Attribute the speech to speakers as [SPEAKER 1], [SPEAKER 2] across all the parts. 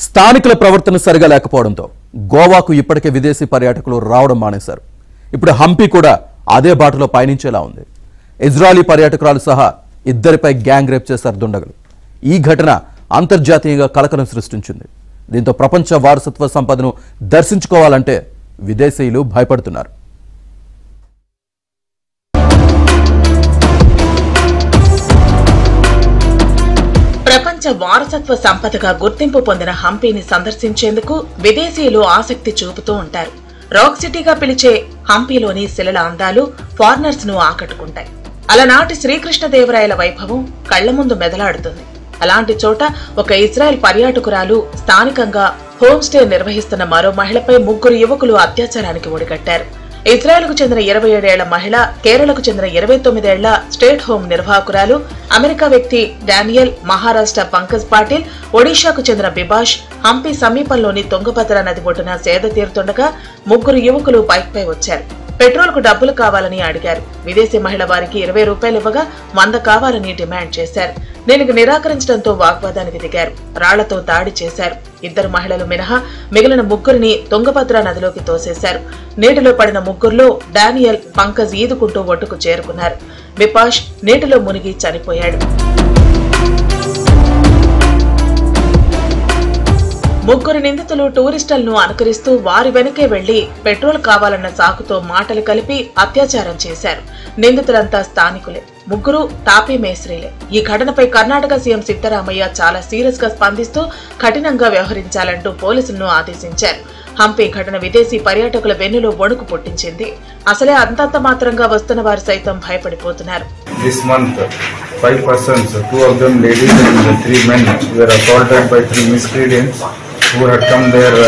[SPEAKER 1] స్థానికుల ప్రవర్తన సరిగా లేకపోవడంతో గోవాకు ఇప్పటికే విదేశీ పర్యాటకులు రావడం మానేశారు. ఇప్పుడు హంపి కూడా అదే బాటలో పయనించేలా ఉంది. ఇజ్రాయలీ పర్యాటకురాలు సహా ఇద్దరిపై గ్యాంగ్ రేప్ చేశారు దుండగులు. ఈ ఘటన అంతర్జాతీయంగా కలకలం సృష్టించింది. దీంతో ప్రపంచ వారసత్వ సంపదను దర్శించుకోవాలంటే విదేశీయులు భయపడుతున్నారు.
[SPEAKER 2] ప్రపంచ వారసత్వ సంపదగా గుర్తింపు పొందిన హంపీని సందర్శించేందుకు విదేశీయులు ఆసక్తి చూపుతూ ఉంటారు. రాక్ సిటీగా పిలిచే హంపీలోని శిలల అందాలు ఫారినర్స్ ను ఆకట్టుకుంటాయి. అలనాటి శ్రీకృష్ణదేవరాయల వైభవం కళ్ల ముందు మెదలాడుతుంది. అలాంటి చోట ఒక ఇజ్రాయెల్ పర్యాటకురాలు స్థానికంగా హోమ్ స్టే నిర్వహిస్తున్న మరో మహిళపై 3 యువకులు అత్యాచారానికి ఒడిగట్టారు. ఇజ్రాయెల్కు చెందిన 27 ఏళ్ల మహిళ, కేరళకు చెందిన 29 ఏళ్ల స్టేట్ హోమ్ నిర్వాహకురాలు, అమెరికా వ్యక్తి డానియల్, మహారాష్ట్ర పంకజ్ పాటిల్, ఒడిషాకు చెందిన బిబాష్ హంపి సమీపంలోని తుంగభద్ర నది ఒడ్డున సేద తీరుతుండగా 3 యువకులు బైక్పై వచ్చారు. పెట్రోల్ కు డబ్బులు కావాలని అడిగారు. విదేశీ మహిళ వారికి 20 రూపాయలు ఇవ్వగా 100 కావాలని డిమాండ్ చేశారు. దీనికి నిరాకరించడంతో వాగ్వాదానికి దిగారు. రాళ్లతో దాడి చేశారు. 2 మహిళలు మినహా మిగిలిన 3ని తుంగభద్ర నదిలోకి తోసేశారు. నీటిలో పడిన 3లో డానియల్, పంకజ్ ఈదుకుంటూ ఒడ్డుకు చేరుకున్నారు. బిపాష్ నీటిలో మునిగి చనిపోయాడు. 3 నిందితులు టూరిస్టులను అనుకరిస్తూ వారి వెనకే వెళ్లి పెట్రోల్ కావాలన్న సాకుతో మాటలు కలిపి అత్యాచారం చేశారు. నిందితులంతా స్థానికులే. 3 తాపీ మేస్త్రీలే. ఈ ఘటనపై కర్ణాటక సీఎం సిద్ధరామయ్య చాలా సీరియస్ గా స్పందిస్తూ కఠినంగా వ్యవహరించాలంటూ పోలీసులను ఆదేశించారు. హంపి ఘటన విదేశీ పర్యాటకుల వెన్నులో వణుకు పుట్టించింది. అసలే అంతంత మాత్రంగా వస్తున్న వారు సైతం భయపడిపోతున్నారు.
[SPEAKER 3] This month, 5 persons, 2 of them ladies and 3 men, were assaulted by 3 miscreants who had come there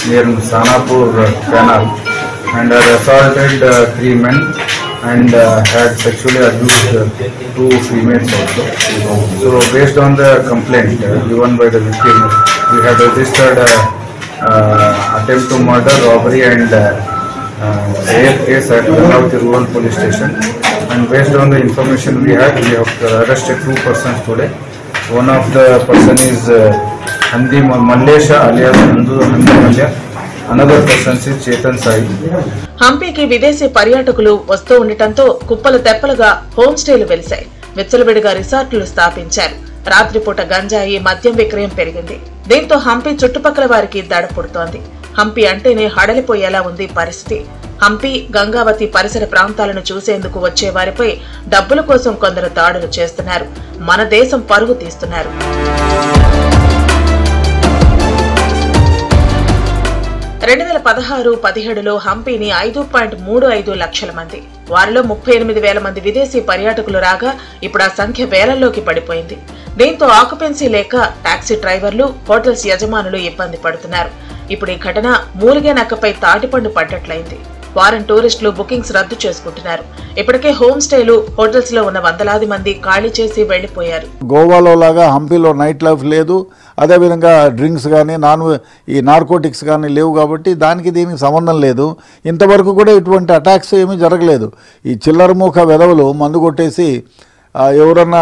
[SPEAKER 3] near Sanapur canal and had assaulted 3 men and had sexually abused 2 females also. So based on the complaint given by the victim, we have registered attempt to murder, robbery and rape case at Gangavati Rural Police Station. And based on the information we have arrested 2 persons today. One of the person is Handi Mallesha alias Handi Malya. Another person is Chetan Sai.
[SPEAKER 2] హంపీకి విదేశీ పర్యాటకులు వస్తూ ఉండటంతో కుప్పలు తెప్పలుగా home స్టేలు వెలిశాయి. విచ్చలవిడిగా రిసార్టులు స్థాపించారు. రాత్రిపూట గంజాయి, మద్యం విక్రయం పెరిగింది. దీంతో హంపి చుట్టుపక్కల వారికి దడ పుడుతోంది. హంపి అంటేనే హడలిపోయేలా ఉంది పరిస్థితి. హంపి, గంగావతి పరిసర ప్రాంతాలను చూసేందుకు వచ్చే వారిపై డబ్బుల కోసం కొందరు దాడులు చేస్తున్నారు. మన దేశం పరువు తీస్తున్నారు. 2016-17లో హంపీని 5.35 లక్షల మంది, వారిలో 38,000 మంది విదేశీ పర్యాటకులు రాగా ఇప్పుడు ఆ సంఖ్య వేలల్లోకి పడిపోయింది. దీంతో ఆక్యుపెన్సీ లేక టాక్సీ డ్రైవర్లు, హోటల్స్ యజమానులు ఇబ్బంది పడుతున్నారు. ఇప్పుడు ఈ ఘటన మూలిగే నక్కపై తాటిపండు పడ్డట్లయింది. ఫారెన్ టూరిస్టులు బుకింగ్స్ రద్దు చేసుకుంటున్నారు. ఇప్పటికే హోమ్ స్టేలు, హోటల్స్ లో ఉన్న వందలాది మంది ఖాళీ చేసి వెళ్లిపోయారు.
[SPEAKER 4] గోవాలో లాగా హంపీలో నైట్ లైఫ్ లేదు. అదేవిధంగా డ్రింక్స్ కానీ ఈ నార్కోటిక్స్ కానీ లేవు. కాబట్టి దీనికి సంబంధం లేదు. ఇంతవరకు కూడా ఇటువంటి అటాక్స్ ఏమీ జరగలేదు. ఈ చిల్లరమూఖ వెధవలు మందు కొట్టేసి ఎవరన్నా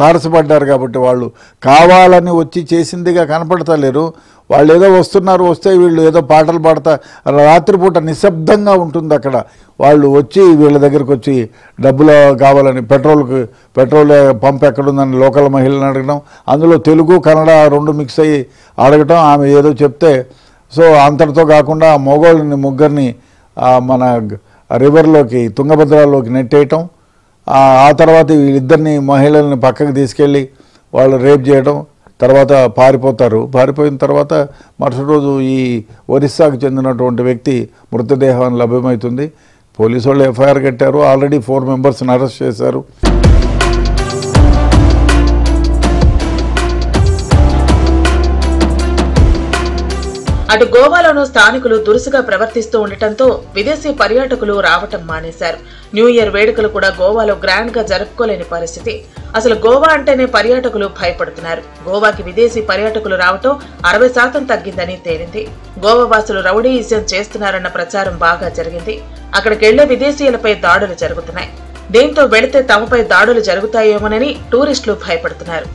[SPEAKER 4] తారసపడ్డారు కాబట్టి వాళ్ళు కావాలని వచ్చి చేసిందిగా కనపడతలేరు. వాళ్ళు ఏదో వస్తే వీళ్ళు ఏదో పాటలు పాడతా, రాత్రిపూట నిశ్శబ్దంగా ఉంటుంది అక్కడ. వాళ్ళు వచ్చి వీళ్ళ దగ్గరకు వచ్చి డబ్బులు కావాలని పెట్రోల్ పంప్ ఎక్కడుందని లోకల్ మహిళలను అడగడం, అందులో తెలుగు కన్నడ 2 మిక్స్ అయ్యి అడగటం. ఆమె ఏదో చెప్తే సో అంతటితో కాకుండా మొగోళ్ళని 3 మన రివర్లోకి తుంగభద్రలోకి నెట్టేయటం. ఆ తర్వాత వీళ్ళిద్దరిని మహిళల్ని పక్కకు తీసుకెళ్ళి వాళ్ళు రేప్ చేయడం. తర్వాత పారిపోయిన తర్వాత మరుసటి రోజు ఈ ఒరిస్సాకు చెందినటువంటి వ్యక్తి మృతదేహం లభ్యమవుతుంది. పోలీసు వాళ్ళు ఎఫ్ఐఆర్ కట్టారు. ఆల్రెడీ 4 మెంబర్స్ని అరెస్ట్ చేశారు.
[SPEAKER 2] అటు గోవాలోనూ స్థానికులు దురుసుగా ప్రవర్తిస్తూ ఉండటంతో విదేశీ పర్యాటకులు రావటం మానేశారు. న్యూ ఇయర్ వేడుకలు కూడా గోవాలో గ్రాండ్ గా జరుపుకోలేని పరిస్థితి. అసలు గోవా అంటేనే పర్యాటకులు భయపడుతున్నారు. గోవాకి విదేశీ పర్యాటకులు రావటం 60% తగ్గిందని తేలింది. గోవా వాసులు రౌడీయిజం చేస్తున్నారన్న ప్రచారం బాగా జరిగింది. అక్కడికెళ్లే విదేశీయులపై దాడులు జరుగుతున్నాయి. దీంతో వెళితే తమపై దాడులు జరుగుతాయేమోనని టూరిస్టులు భయపడుతున్నారు.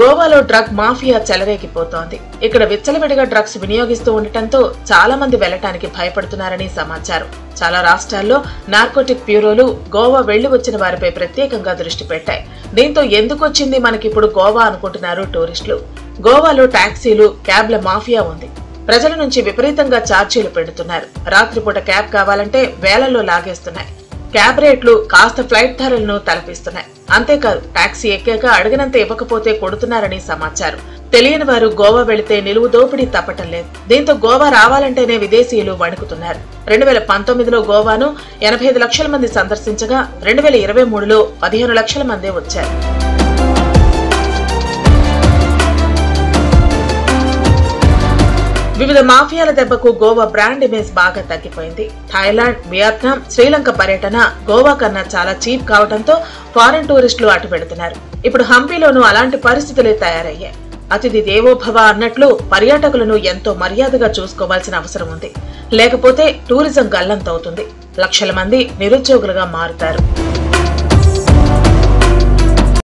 [SPEAKER 2] గోవాలో డ్రగ్ మాఫియా చెలరేగిపోతోంది. ఇక్కడ విచ్చలవిడిగా డ్రగ్స్ వినియోగిస్తూ ఉండటంతో చాలా మంది వెళ్లటానికి భయపడుతున్నారని సమాచారం. చాలా రాష్ట్రాల్లో నార్కోటిక్ బ్యూరోలు గోవా వెళ్లి వచ్చిన వారిపై ప్రత్యేకంగా దృష్టి పెట్టాయి. దీంతో ఎందుకొచ్చింది మనకిప్పుడు గోవా అనుకుంటున్నారు టూరిస్టులు. గోవాలో టాక్సీలు, క్యాబ్ల మాఫియా ఉంది. ప్రజల నుంచి విపరీతంగా ఛార్జీలు పెడుతున్నారు. రాత్రిపూట క్యాబ్ కావాలంటే వేలల్లో లాగేస్తున్నాయి. క్యాబ్ రేట్లు కాస్త ఫ్లైట్ ధరలను తలపిస్తున్నాయి. అంతేకాదు, టాక్సీ ఎక్కాక అడిగినంత ఇవ్వకపోతే కొడుతున్నారని సమాచారం. తెలియని వారు గోవా వెళితే నిలువు దోపిడీ తప్పటం లేదు. దీంతో గోవా రావాలంటేనే విదేశీయులు వణుకుతున్నారు. 2019లో గోవాను 85 లక్షల మంది సందర్శించగా 2023లో 15 లక్షల మందే వచ్చారు. వివిధ మాఫియాల దెబ్బకు గోవా బ్రాండ్ ఇమేజ్ బాగా తగ్గిపోయింది. థాయిలాండ్, వియత్నాం, శ్రీలంక పర్యటన గోవా కన్నా చాలా చీప్ కావడంతో ఫారెన్ టూరిస్టులు అటు పెడుతున్నారు. ఇప్పుడు హంపీలోనూ అలాంటి పరిస్థితులే తయారయ్యాయి. అతిథి దేవోభవ అన్నట్లు పర్యాటకులను ఎంతో మర్యాదగా చూసుకోవాల్సిన అవసరం ఉంది. లేకపోతే టూరిజం గల్లంతవుతుంది. లక్షల మంది నిరుద్యోగులుగా మారుతారు.